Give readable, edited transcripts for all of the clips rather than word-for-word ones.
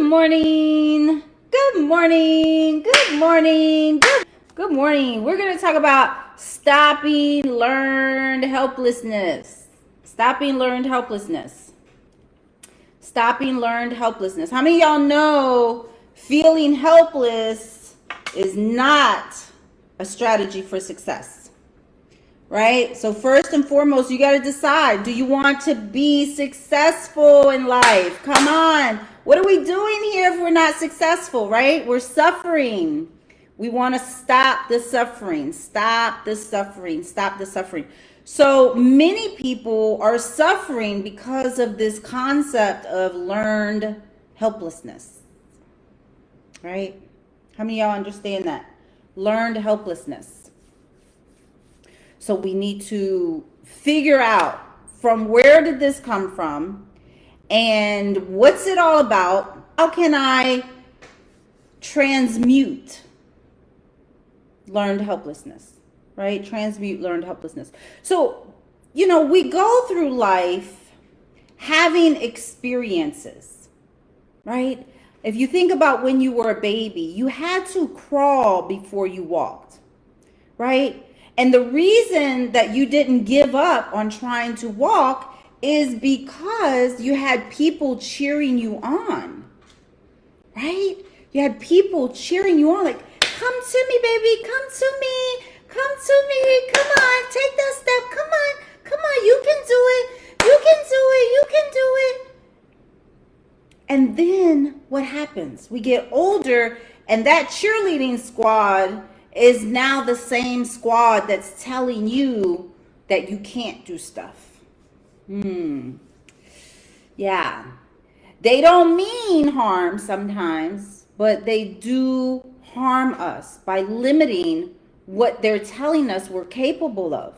morning. Good morning. Good morning. Good morning. We're going to talk about stopping learned helplessness. Stopping learned helplessness. Stopping learned helplessness. How many of y'all know feeling helpless is not a strategy for success? Right? So first and foremost, you got to decide, do you want to be successful in life? Come on. What are we doing here if we're not successful, right? We're suffering. We want to stop the suffering. Stop the suffering. Stop the suffering. So many people are suffering because of this concept of learned helplessness. Right? How many of y'all understand that? Learned helplessness. So we need to figure out from where did this come from and what's it all about? How can I transmute learned helplessness, right? Transmute learned helplessness. So, we go through life having experiences, right? If you think about when you were a baby, you had to crawl before you walked, right? And the reason that you didn't give up on trying to walk is because you had people cheering you on, right? You had people cheering you on, like, come to me, baby, come to me, come on, take that step, come on, you can do it, you can do it. And then what happens? We get older, and that cheerleading squad is now the same squad that's telling you that you can't do stuff. Yeah. They don't mean harm sometimes, but they do harm us by limiting what they're telling us we're capable of.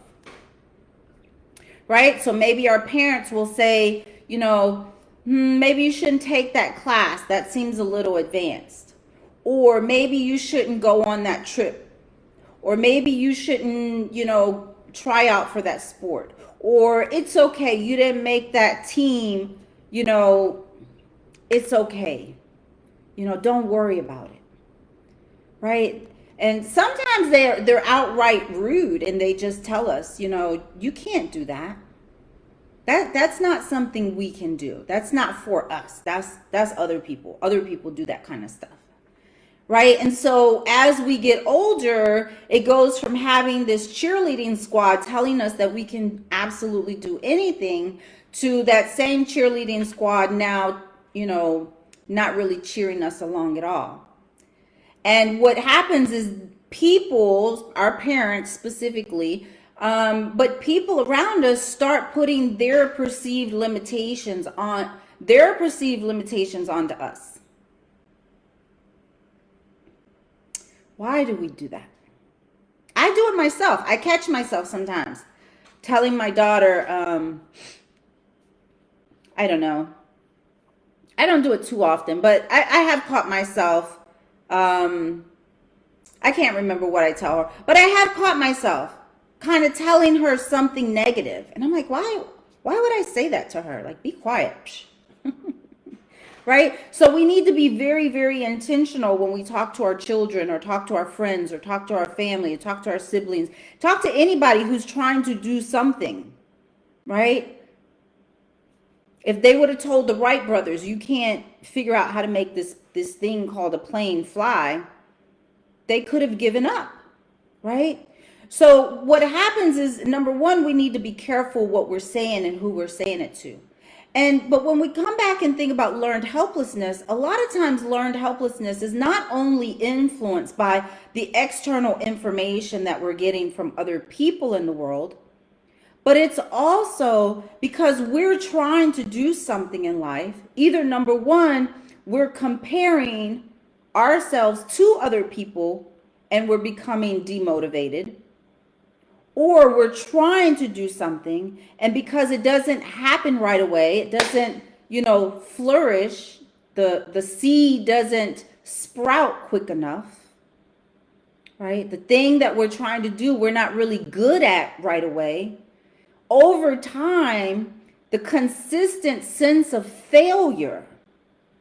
Right? So maybe our parents will say, maybe you shouldn't take that class. That seems a little advanced. Or maybe you shouldn't go on that trip. Or maybe you shouldn't, try out for that sport. Or it's okay, you didn't make that team, it's okay. Don't worry about it. Right? And sometimes they're outright rude and they just tell us, you can't do that. That's not something we can do. That's not for us. That's other people. Other people do that kind of stuff. Right? And so as we get older, it goes from having this cheerleading squad telling us that we can absolutely do anything to that same cheerleading squad now, not really cheering us along at all. And what happens is people, our parents specifically, but people around us start putting their perceived limitations onto us. Why do we do that? I do it myself. I catch myself sometimes telling my daughter, I don't know. I don't do it too often, but I have caught myself. I can't remember what I tell her, but I have caught myself kind of telling her something negative. And I'm like, why would I say that to her? Like, be quiet. Right? So we need to be very, very intentional when we talk to our children or talk to our friends or talk to our family or talk to our siblings, talk to anybody who's trying to do something, right? If they would have told the Wright brothers, you can't figure out how to make this thing called a plane fly, they could have given up, right? So what happens is, number one, we need to be careful what we're saying and who we're saying it to. But when we come back and think about learned helplessness, a lot of times learned helplessness is not only influenced by the external information that we're getting from other people in the world, but it's also because we're trying to do something in life. Either number one, we're comparing ourselves to other people and we're becoming demotivated. Or we're trying to do something, and because it doesn't happen right away, it doesn't, flourish, the seed doesn't sprout quick enough, right? The thing that we're trying to do, we're not really good at right away. Over time, the consistent sense of failure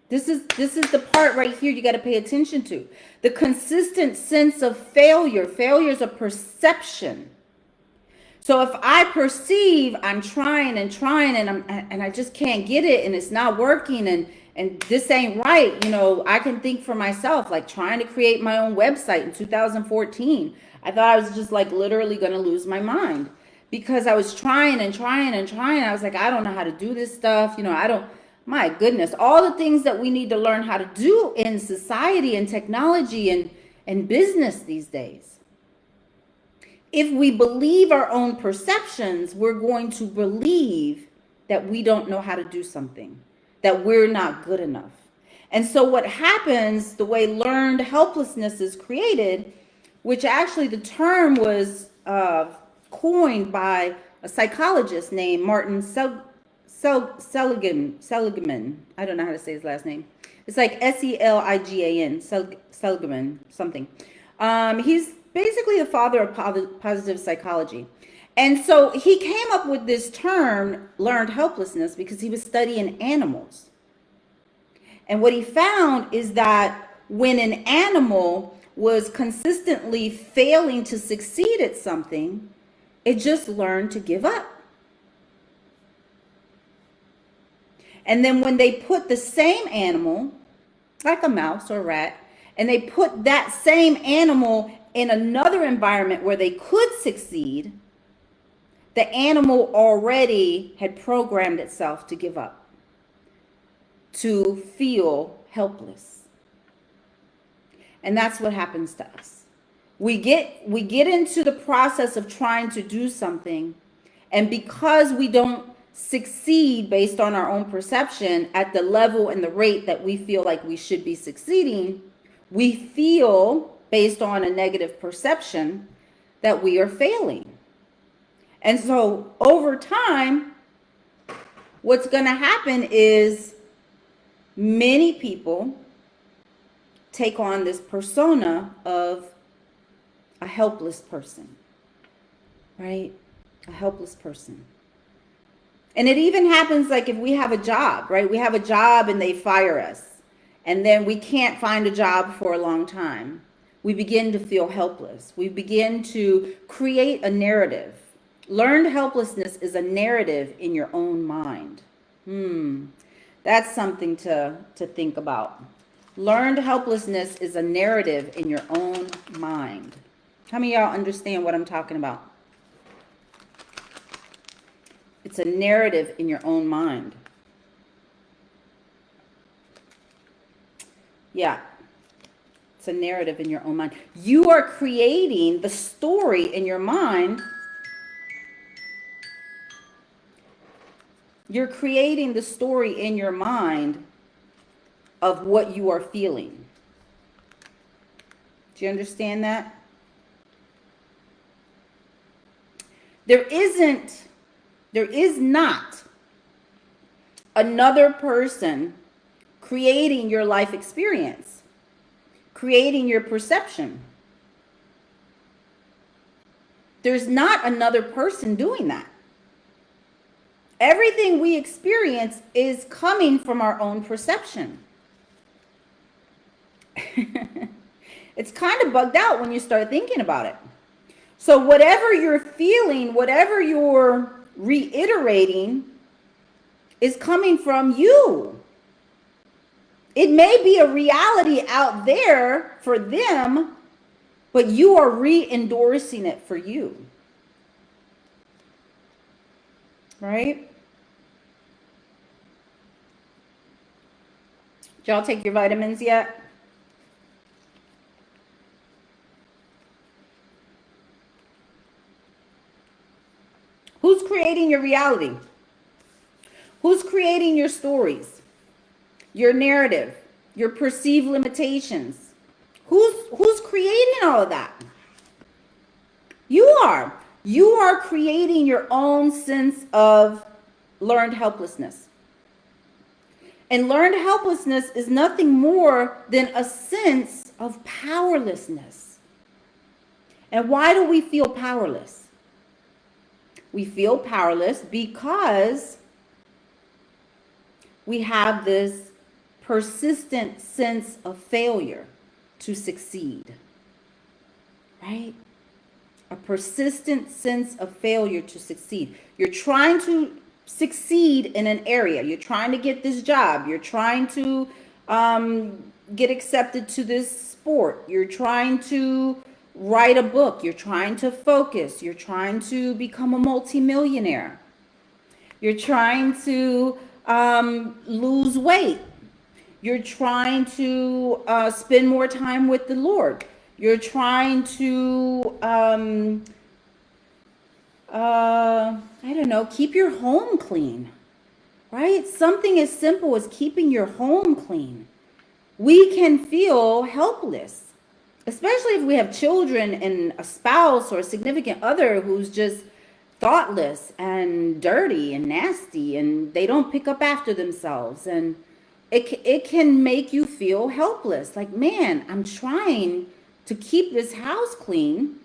This is the part right here you got to pay attention to. The consistent sense of failure. Failure is a perception. So if I perceive I'm trying and trying and I just can't get it and it's not working and this ain't right, you know, I can think for myself, like trying to create my own website in 2014. I thought I was just like literally going to lose my mind because I was trying and trying and trying. I was like, I don't know how to do this stuff. You know, I don't, my goodness, all the things that we need to learn how to do in society and technology and business these days. If we believe our own perceptions, we're going to believe that we don't know how to do something, that we're not good enough. And so what happens, the way learned helplessness is created, which actually the term was coined by a psychologist named Martin Seligman. I don't know how to say his last name. It's like Seligan, Seligman, something. He's basically the father of positive psychology. And so he came up with this term, learned helplessness, because he was studying animals. And what he found is that when an animal was consistently failing to succeed at something, it just learned to give up. And then when they put the same animal, like a mouse or a rat, and they put that same animal in another environment where they could succeed, the animal already had programmed itself to give up, to feel helpless. And that's what happens to us. We get into the process of trying to do something, and because we don't succeed based on our own perception at the level and the rate that we feel like we should be succeeding, we feel, based on a negative perception, that we are failing. And so over time, what's going to happen is many people take on this persona of a helpless person, right? A helpless person. And it even happens like if we have a job, right? We have a job and they fire us, and then we can't find a job for a long time. We begin to feel helpless. We begin to create a narrative. Learned helplessness is a narrative in your own mind. That's something to think about. Learned helplessness is a narrative in your own mind. How many of y'all understand what I'm talking about? It's a narrative in your own mind. Yeah. It's a narrative in your own mind. You are creating the story in your mind. You're creating the story in your mind of what you are feeling. Do you understand that? There is not another person creating your life experience, creating your perception. There's not another person doing that. Everything we experience is coming from our own perception. It's kind of bugged out when you start thinking about it. So whatever you're feeling, whatever you're reiterating is coming from you. It may be a reality out there for them, but you are re-endorsing it for you. Right? Did y'all take your vitamins yet? Who's creating your reality? Who's creating your stories, your narrative, your perceived limitations? Who's creating all of that? You are. You are creating your own sense of learned helplessness. And learned helplessness is nothing more than a sense of powerlessness. And why do we feel powerless? We feel powerless because we have this persistent sense of failure to succeed, right? A persistent sense of failure to succeed. You're trying to succeed in an area. You're trying to get this job. You're trying to get accepted to this sport. You're trying to write a book. You're trying to focus. You're trying to become a multimillionaire. You're trying to lose weight. You're trying to spend more time with the Lord. You're trying to, I don't know, keep your home clean, right? Something as simple as keeping your home clean. We can feel helpless, especially if we have children and a spouse or a significant other who's just thoughtless and dirty and nasty, and they don't pick up after themselves. And it can make you feel helpless. Like, man, I'm trying to keep this house clean,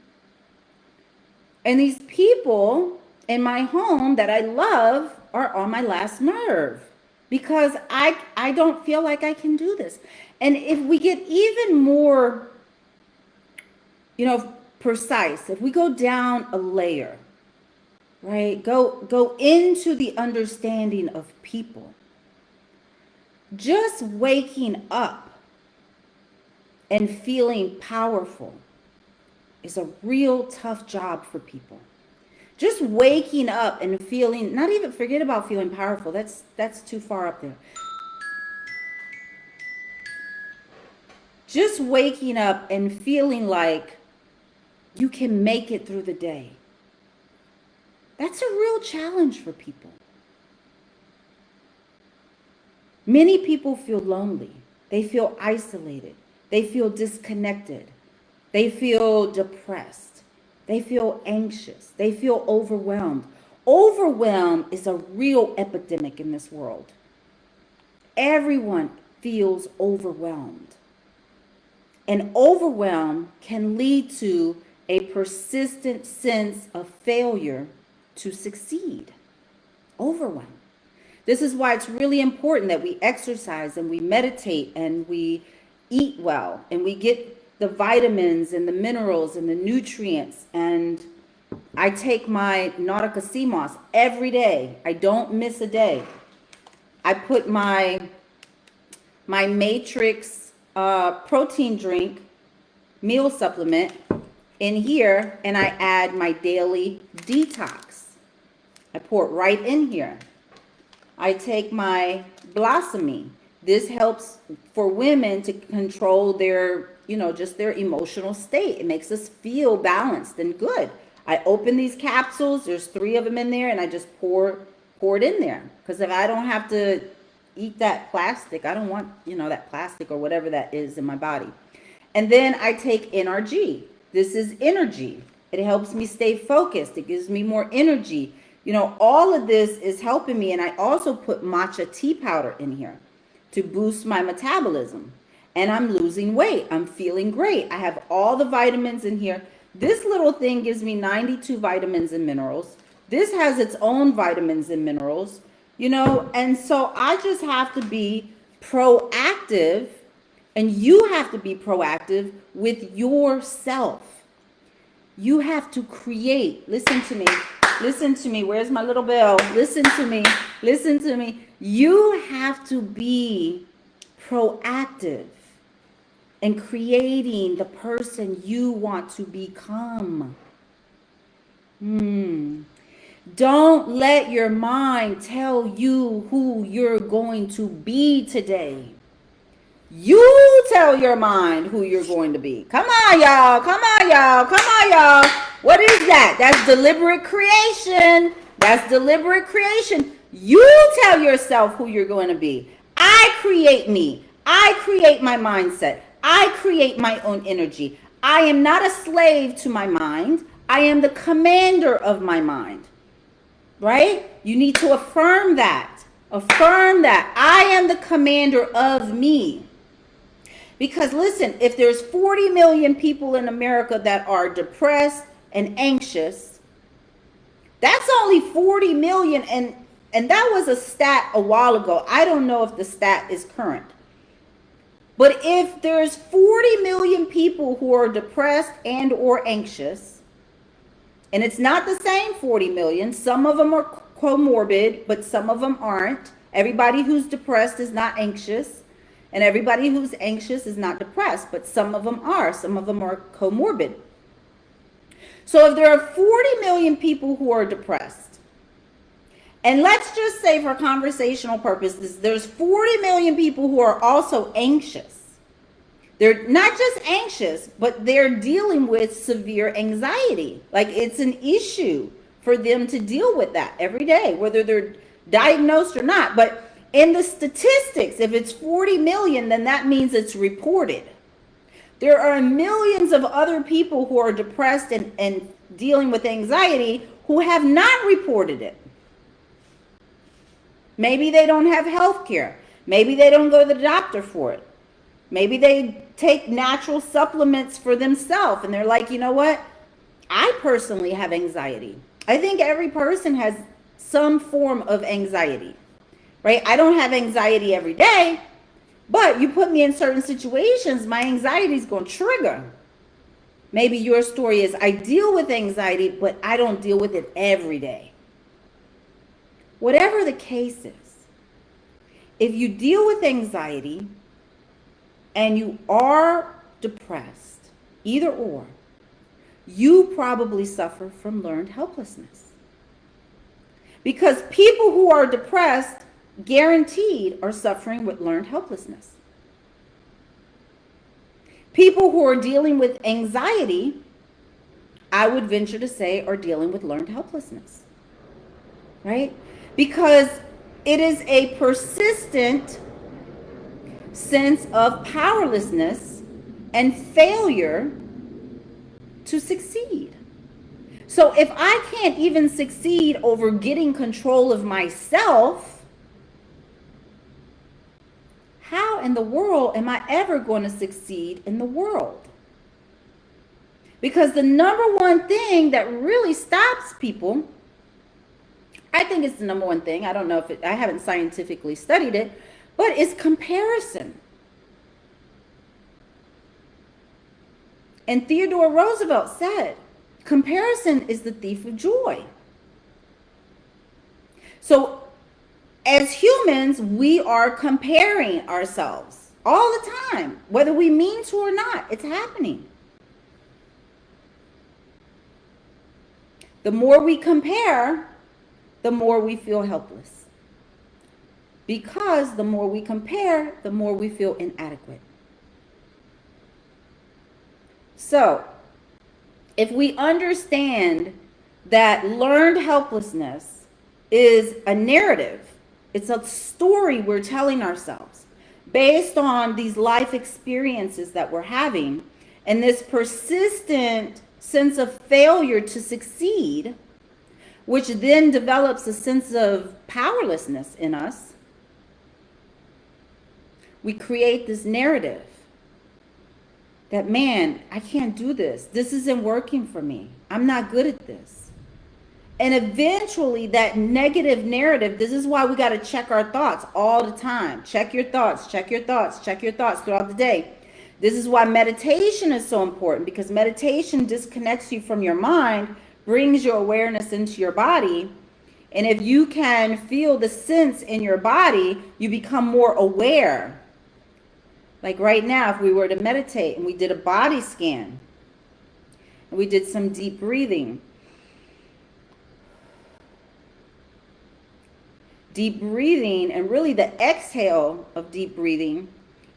and these people in my home that I love are on my last nerve because I don't feel like I can do this. And if we get even more, precise, if we go down a layer, right? Go into the understanding of people. Just waking up and feeling powerful is a real tough job for people. Just waking up and feeling, not even forget about feeling powerful. That's too far up there. Just waking up and feeling like you can make it through the day. That's a real challenge for people. Many people feel lonely. They feel isolated. They feel disconnected. They feel depressed. They feel anxious. They feel overwhelmed. Overwhelm is a real epidemic in this world. Everyone feels overwhelmed. And overwhelm can lead to a persistent sense of failure to succeed. Overwhelm. This is why it's really important that we exercise and we meditate and we eat well and we get the vitamins and the minerals and the nutrients. And I take my Nautica sea moss every day. I don't miss a day. I put my Matrix protein drink meal supplement in here, and I add my daily detox. I pour it right in here. I take my Blossomy. This helps for women to control their, just their emotional state. It makes us feel balanced and good. I open these capsules. There's 3 of them in there, and I just pour it in there. Because if I don't have to eat that plastic, I don't want, that plastic or whatever that is in my body. And then I take NRG. This is energy. It helps me stay focused. It gives me more energy. All of this is helping me. And I also put matcha tea powder in here to boost my metabolism. And I'm losing weight. I'm feeling great. I have all the vitamins in here. This little thing gives me 92 vitamins and minerals. This has its own vitamins and minerals, and so I just have to be proactive, and you have to be proactive with yourself. You have to create. Listen to me. Listen to me. Where's my little bell? Listen to me. Listen to me. You have to be proactive in creating the person you want to become. Don't let your mind tell you who you're going to be today. You tell your mind who you're going to be. Come on, y'all. Come on, y'all. Come on, y'all. What is that? That's deliberate creation. That's deliberate creation. You tell yourself who you're going to be. I create me. I create my mindset. I create my own energy. I am not a slave to my mind. I am the commander of my mind. Right? You need to affirm that. Affirm that. I am the commander of me. Because listen, if there's 40 million people in America that are depressed and anxious, that's only 40 million. And that was a stat a while ago. I don't know if the stat is current. But if there's 40 million people who are depressed and or anxious, and it's not the same 40 million, some of them are comorbid, but some of them aren't. Everybody who's depressed is not anxious, and everybody who's anxious is not depressed, but some of them are. Some of them are comorbid. So if there are 40 million people who are depressed, and let's just say for conversational purposes, there's 40 million people who are also anxious. They're not just anxious, but they're dealing with severe anxiety. Like it's an issue for them to deal with that every day, whether they're diagnosed or not. But in the statistics, if it's 40 million, then that means it's reported. There are millions of other people who are depressed and dealing with anxiety who have not reported it. Maybe they don't have health care. Maybe they don't go to the doctor for it. Maybe they take natural supplements for themselves and they're like, you know what? I personally have anxiety. I think every person has some form of anxiety, right? I don't have anxiety every day, but you put me in certain situations, my anxiety is going to trigger. Maybe your story is I deal with anxiety, but I don't deal with it every day. Whatever the case is, if you deal with anxiety and you are depressed, either or, you probably suffer from learned helplessness. Because people who are depressed, guaranteed, are suffering with learned helplessness. People who are dealing with anxiety, I would venture to say, are dealing with learned helplessness. Right? Because it is a persistent sense of powerlessness and failure to succeed. So if I can't even succeed over getting control of myself, how in the world am I ever going to succeed in the world? Because the number one thing that really stops people, I think it's the number one thing, I don't know if I haven't scientifically studied it, but it's comparison. And Theodore Roosevelt said, comparison is the thief of joy. So as humans, we are comparing ourselves all the time, whether we mean to or not. It's happening. The more we compare, the more we feel helpless. Because the more we compare, the more we feel inadequate. So, if we understand that learned helplessness is a narrative, it's a story we're telling ourselves based on these life experiences that we're having, and this persistent sense of failure to succeed, which then develops a sense of powerlessness in us, we create this narrative that, man, I can't do this. This isn't working for me. I'm not good at this. And eventually that negative narrative, this is why we got to check our thoughts all the time. Check your thoughts, check your thoughts, check your thoughts throughout the day. This is why meditation is so important, because meditation disconnects you from your mind, brings your awareness into your body. And if you can feel the sense in your body, you become more aware. Like right now, if we were to meditate and we did a body scan, and we did some deep breathing. Deep breathing, and really the exhale of deep breathing,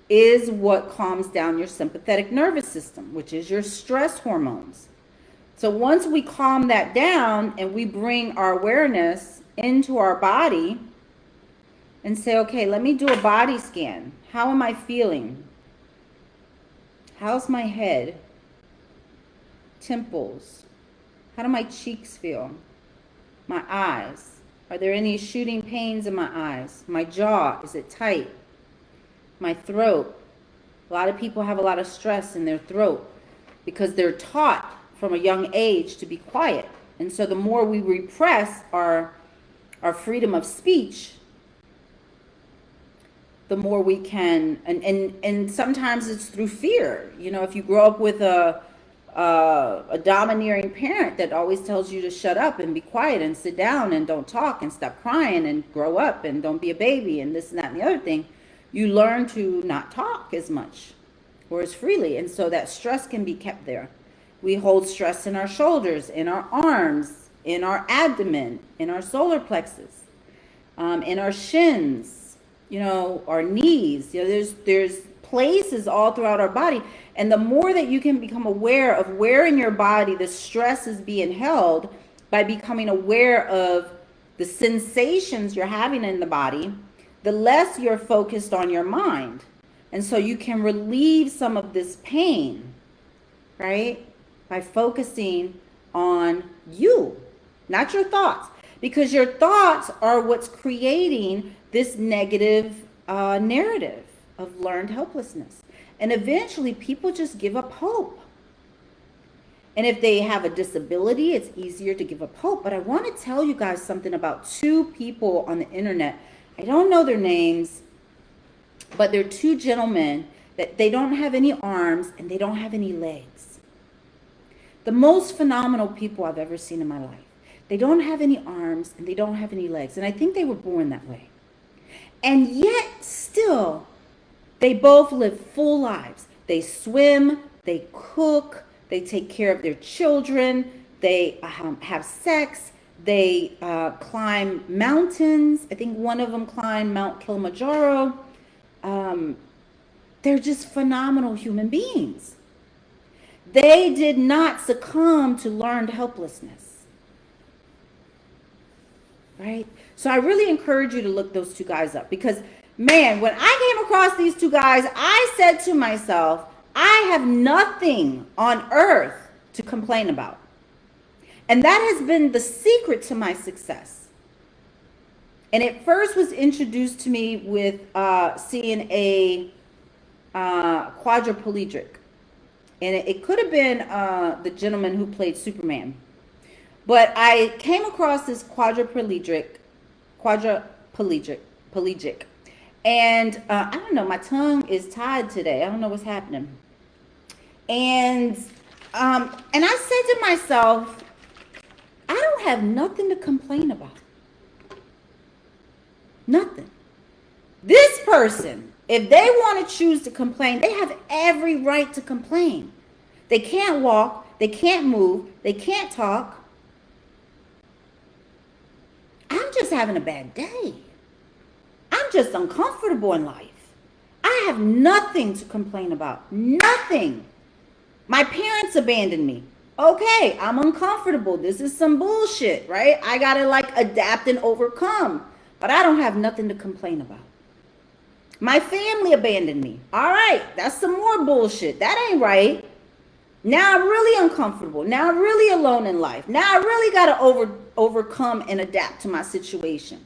is what calms down your sympathetic nervous system, which is your stress hormones. So once we calm that down and we bring our awareness into our body and say, okay, let me do a body scan. How am I feeling? How's my head? Temples? How do my cheeks feel? My eyes? Are there any shooting pains in my eyes? My jaw, is it tight? My throat. A lot of people have a lot of stress in their throat because they're taught from a young age to be quiet. And so the more we repress our freedom of speech, the more we can, and sometimes it's through fear. You know, if you grow up with a domineering parent that always tells you to shut up and be quiet and sit down and don't talk and stop crying and grow up and don't be a baby and this and that and the other thing, you learn to not talk as much or as freely. And so that stress can be kept there. We hold stress in our shoulders, in our arms, in our abdomen, in our solar plexus, in our shins, you know, our knees. You know, there's places all throughout our body. And the more that you can become aware of where in your body the stress is being held, by becoming aware of the sensations you're having in the body, the less you're focused on your mind. And so you can relieve some of this pain, right? By focusing on you, not your thoughts. Because your thoughts are what's creating this negative narrative of learned helplessness. And eventually people just give up hope. And if they have a disability, it's easier to give up hope. But I want to tell you guys something about two people on the internet. I don't know their names, but they're two gentlemen that they don't have any arms and they don't have any legs. The most phenomenal people I've ever seen in my life. They don't have any arms and they don't have any legs. And I think they were born that way. And yet still, they both live full lives. They swim, they cook, they take care of their children, they have sex, they climb mountains. I think one of them climbed Mount Kilimanjaro. They're just phenomenal human beings. They did not succumb to learned helplessness. Right? So I really encourage you to look those two guys up, because man, when I came across these two guys, I said to myself, I have nothing on earth to complain about. And that has been the secret to my success. And it first was introduced to me with seeing a quadriplegic. And it could have been the gentleman who played Superman. But I came across this quadriplegic. And I don't know, my tongue is tied today. I don't know what's happening. And I said to myself, I don't have nothing to complain about. Nothing. This person, if they want to choose to complain, they have every right to complain. They can't walk, they can't move, they can't talk. I'm just having a bad day. I'm just uncomfortable in life. I have nothing to complain about. Nothing. My parents abandoned me. Okay, I'm uncomfortable. This is some bullshit, right? I gotta adapt and overcome. But I don't have nothing to complain about. My family abandoned me. All right, that's some more bullshit. That ain't right. Now I'm really uncomfortable. Now I'm really alone in life. Now I really gotta overcome and adapt to my situation.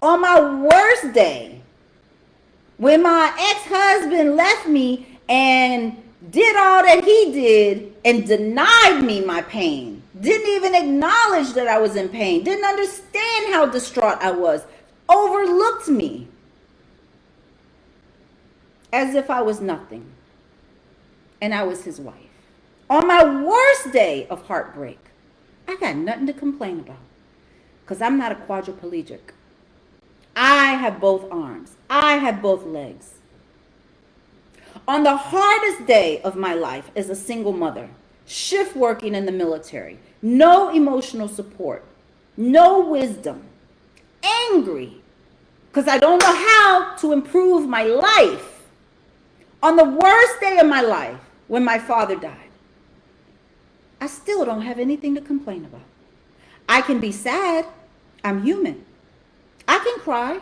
On my worst day, when my ex-husband left me and did all that he did and denied me my pain, didn't even acknowledge that I was in pain, didn't understand how distraught I was, overlooked me as if I was nothing and I was his wife. On my worst day of heartbreak, I got nothing to complain about because I'm not a quadriplegic. I have both arms. I have both legs. On the hardest day of my life as a single mother, shift working in the military, no emotional support, no wisdom, angry because I don't know how to improve my life. On the worst day of my life, when my father died, I still don't have anything to complain about. I can be sad. I'm human. I can cry,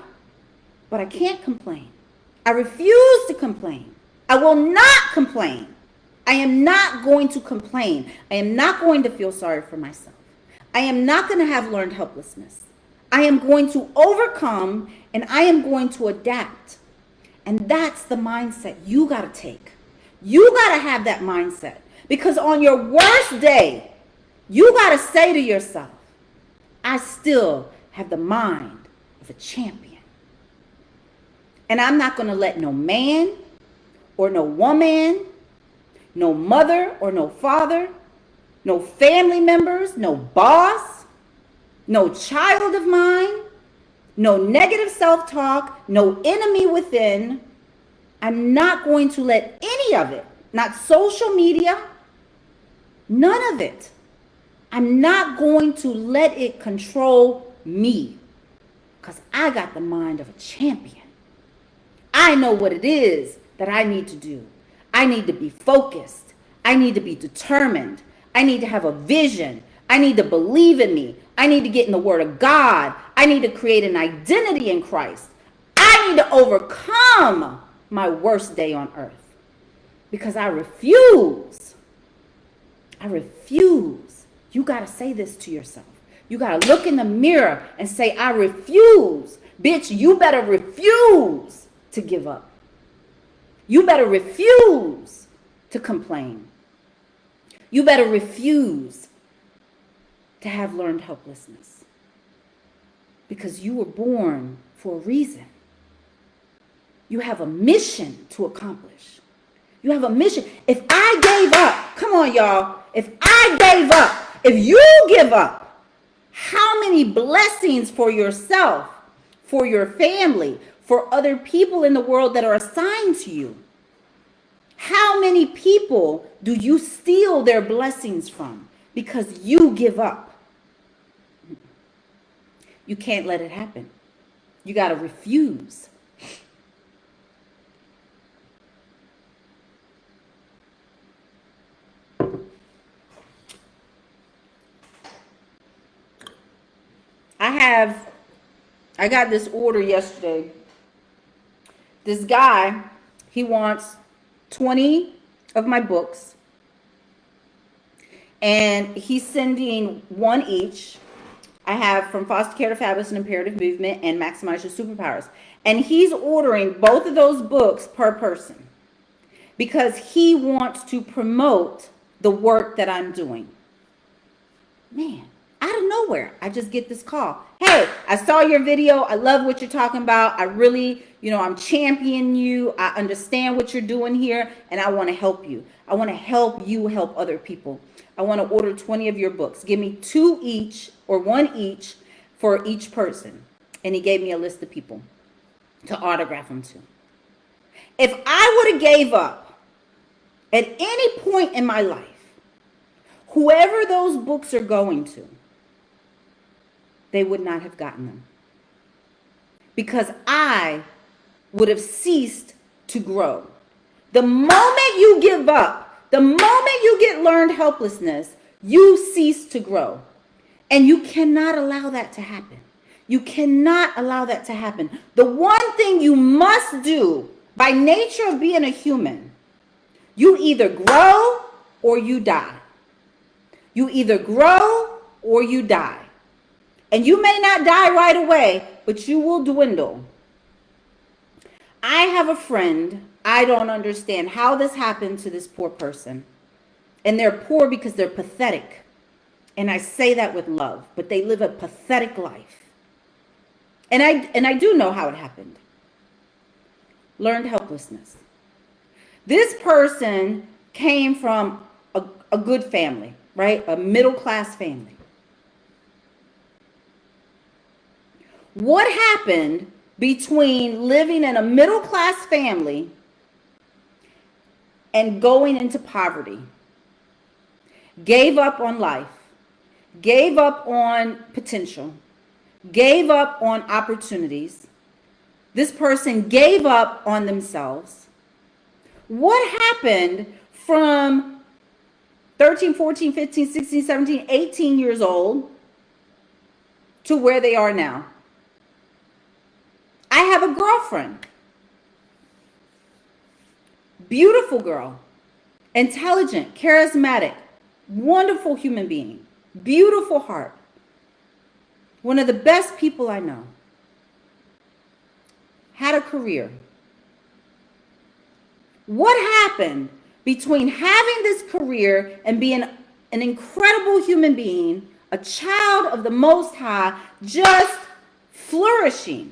but I can't complain. I refuse to complain. I will not complain. I am not going to complain. I am not going to feel sorry for myself. I am not going to have learned helplessness. I am going to overcome and I am going to adapt. And that's the mindset you got to take. You got to have that mindset, because on your worst day, you got to say to yourself, I still have the mind of a champion. And I'm not going to let no man or no woman, no mother or no father, no family members, no boss, no child of mine, no negative self-talk, no enemy within. I'm not going to let any of it, not social media, none of it. I'm not going to let it control me because I got the mind of a champion. I know what it is that I need to do. I need to be focused. I need to be determined. I need to have a vision. I need to believe in me. I need to get in the Word of God. I need to create an identity in Christ. I need to overcome my worst day on earth because I refuse. I refuse. You got to say this to yourself. You got to look in the mirror and say, I refuse. Bitch, you better refuse to give up. You better refuse to complain. You better refuse to have learned helplessness because you were born for a reason. You have a mission to accomplish. You have a mission. If I gave up, come on, y'all. If I gave up, if you give up, how many blessings for yourself, for your family, for other people in the world that are assigned to you? How many people do you steal their blessings from because you give up? You can't let it happen. You got to refuse. I got this order yesterday. This guy, he wants 20 of my books, and he's sending one each. I have From Foster Care to Fabulous and Imperative Movement and Maximize Your Superpowers. And he's ordering both of those books per person because he wants to promote the work that I'm doing. Man, out of nowhere, I just get this call. Hey, I saw your video. I love what you're talking about. I really, I'm championing you. I understand what you're doing here, and I want to help you. I want to help you help other people. I want to order 20 of your books. Give me 2 each or 1 each for each person. And he gave me a list of people to autograph them to. If I would have gave up at any point in my life, whoever those books are going to, they would not have gotten them. Because I would have ceased to grow. The moment you give up, the moment you get learned helplessness, you cease to grow. And you cannot allow that to happen. You cannot allow that to happen. The one thing you must do by nature of being a human, you either grow or you die. You either grow or you die. And you may not die right away, but you will dwindle. I have a friend, I don't understand how this happened to this poor person. And they're poor because they're pathetic. And I say that with love, but they live a pathetic life. And I do know how it happened. Learned helplessness. This person came from a good family, right? A middle-class family. What happened between living in a middle-class family and going into poverty? Gave up on life, gave up on potential, gave up on opportunities. This person gave up on themselves. What happened from 13, 14, 15, 16, 17, 18 years old to where they are now? I have a girlfriend. Beautiful girl. Intelligent, charismatic, wonderful human being. Beautiful heart. One of the best people I know. Had a career. What happened between having this career and being an incredible human being, a child of the Most High, just flourishing,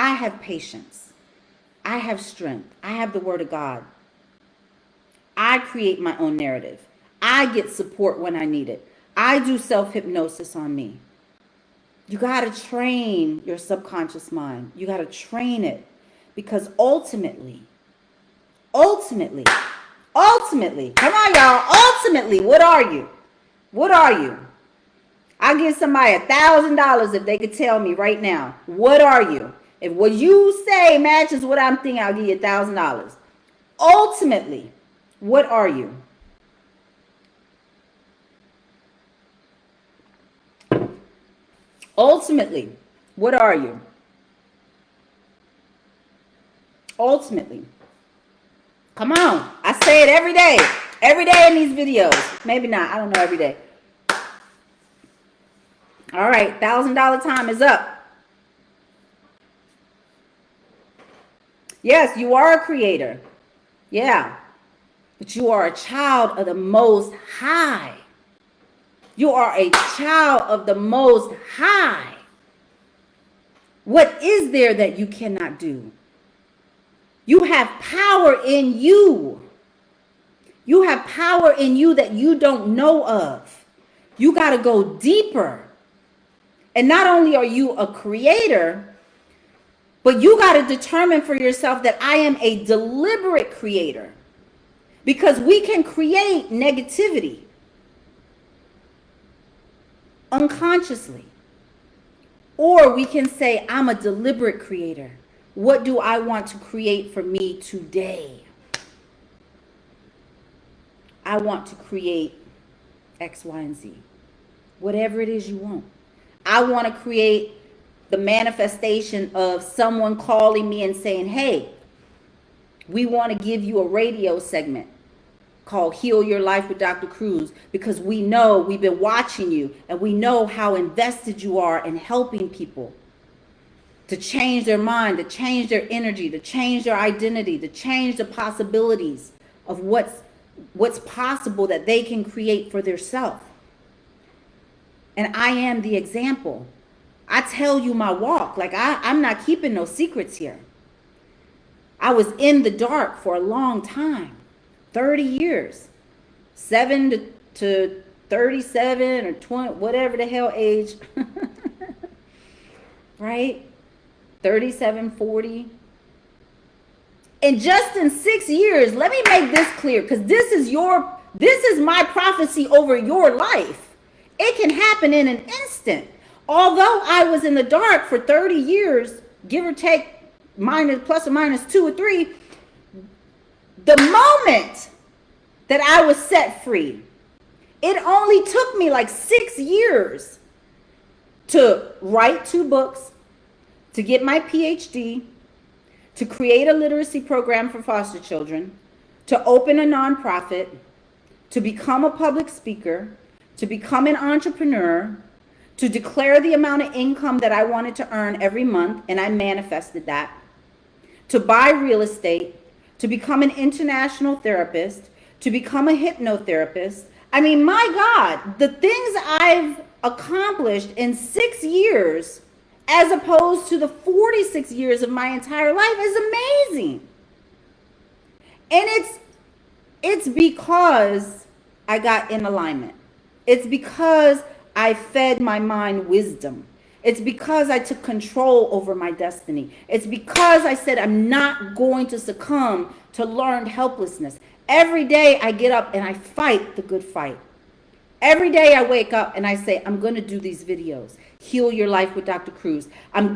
I have patience. I have strength. I have the word of God. I create my own narrative. I get support when I need it. I do self-hypnosis on me. You got to train your subconscious mind. You got to train it, because ultimately, come on, y'all. Ultimately, what are you? What are you? I'll give somebody $1,000 if they could tell me right now. What are you? If what you say matches what I'm thinking, I'll give you $1,000. Ultimately, what are you? Ultimately, what are you? Ultimately. Come on. I say it every day. Every day in these videos. Maybe not. I don't know every day. All right. $1,000 time is up. Yes, you are a creator. Yeah. But you are a child of the Most High. You are a child of the Most High. What is there that you cannot do? You have power in you. You have power in you that you don't know of. You got to go deeper. And not only are you a creator, but you got to determine for yourself that I am a deliberate creator. Because we can create negativity unconsciously. Or we can say, I'm a deliberate creator. What do I want to create for me today? I want to create X, Y, and Z. Whatever it is you want. I want to create the manifestation of someone calling me and saying, hey, we want to give you a radio segment called Heal Your Life with Dr. Cruz, because we know we've been watching you and we know how invested you are in helping people to change their mind, to change their energy, to change their identity, to change the possibilities of what's possible that they can create for themselves. And I am the example. I tell you my walk. Like I'm not keeping no secrets here. I was in the dark for a long time. 30 years, 7 to 37 or 20, whatever the hell age, right? 37, 40. And just in 6 years, let me make this clear, because this is my prophecy over your life. It can happen in an instant. Although I was in the dark for 30 years, give or take, plus or minus 2 or 3, the moment that I was set free, it only took me like 6 years to write 2 books, to get my PhD, to create a literacy program for foster children, to open a nonprofit, to become a public speaker, to become an entrepreneur, to declare the amount of income that I wanted to earn every month, and I manifested that, to buy real estate, to become an international therapist, to become a hypnotherapist. I mean, my God, the things I've accomplished in 6 years as opposed to the 46 years of my entire life is amazing. And it's because I got in alignment. It's because I fed my mind wisdom. It's because I took control over my destiny. It's because I said I'm not going to succumb to learned helplessness. Every day I get up and I fight the good fight. Every day I wake up and I say, I'm going to do these videos. Heal Your Life with Dr. Cruz.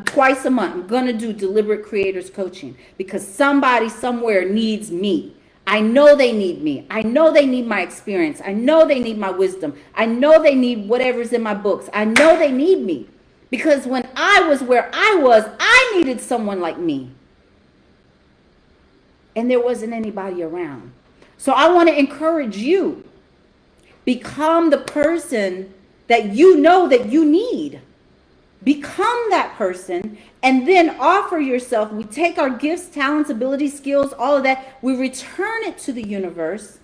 Twice a month, I'm going to do Deliberate Creators Coaching, because somebody somewhere needs me. I know they need me. I know they need my experience. I know they need my wisdom. I know they need whatever's in my books. I know they need me. Because when I was where I was, I needed someone like me. And there wasn't anybody around. So I want to encourage you. Become the person that you know that you need. Become that person, and then offer yourself. We take our gifts, talents, abilities, skills, all of that. We return it to the universe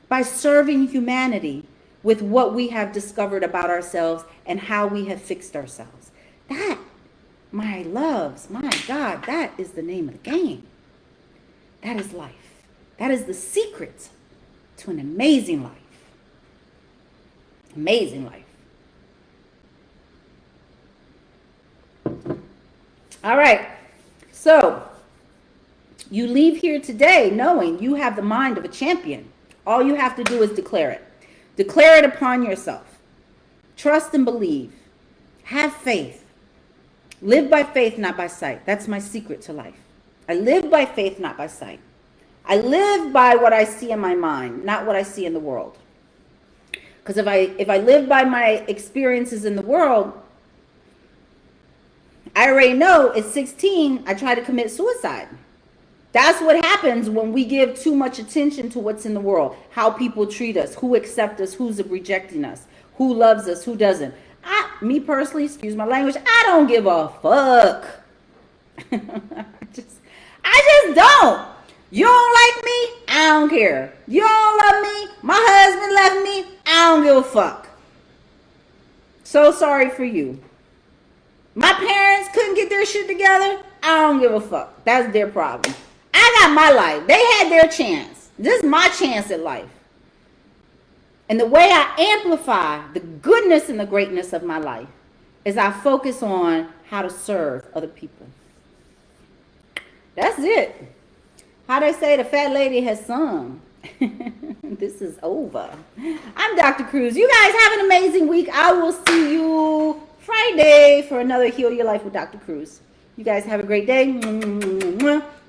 by serving humanity with what we have discovered about ourselves and how we have fixed ourselves. That, my loves, my God, that is the name of the game. That is life. That is the secret to an amazing life. Amazing life. All right. So, you leave here today knowing you have the mind of a champion. All you have to do is declare it. Declare it upon yourself. Trust and believe. Have faith. Live by faith, not by sight. That's my secret to life. I live by faith, not by sight. I live by what I see in my mind, not what I see in the world. Because if I live by my experiences in the world, I already know at 16, I tried to commit suicide. That's what happens when we give too much attention to what's in the world, how people treat us, who accept us, who's rejecting us, who loves us, who doesn't. Me personally, excuse my language, I don't give a fuck. I just don't. You don't like me? I don't care. You don't love me? My husband left me? I don't give a fuck. So sorry for you. My parents couldn't get their shit together? I don't give a fuck. That's their problem. I got my life. They had their chance. This is my chance at life. And the way I amplify the goodness and the greatness of my life is I focus on how to serve other people. That's it. How they say the fat lady has sung. This is over. I'm Dr. Cruz. You guys have an amazing week. I will see you Friday for another Heal Your Life with Dr. Cruz. You guys have a great day.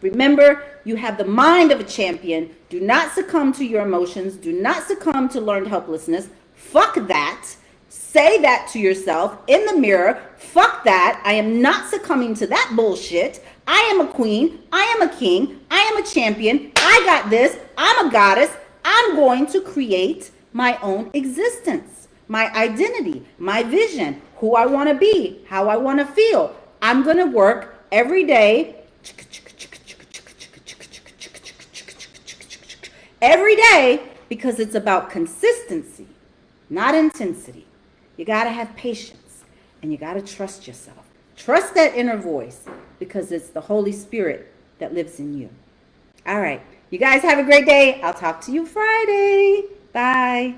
Remember, you have the mind of a champion. Do not succumb to your emotions. Do not succumb to learned helplessness. Fuck that. Say that to yourself in the mirror. Fuck that. I am not succumbing to that bullshit. I am a queen. I am a king. I am a champion. I got this. I'm a goddess. I'm going to create my own existence, my identity, my vision, who I want to be, how I want to feel. I'm going to work every day. Every day, because it's about consistency, not intensity. You got to have patience and you got to trust yourself. Trust that inner voice because it's the Holy Spirit that lives in you. All right. You guys have a great day. I'll talk to you Friday. Bye.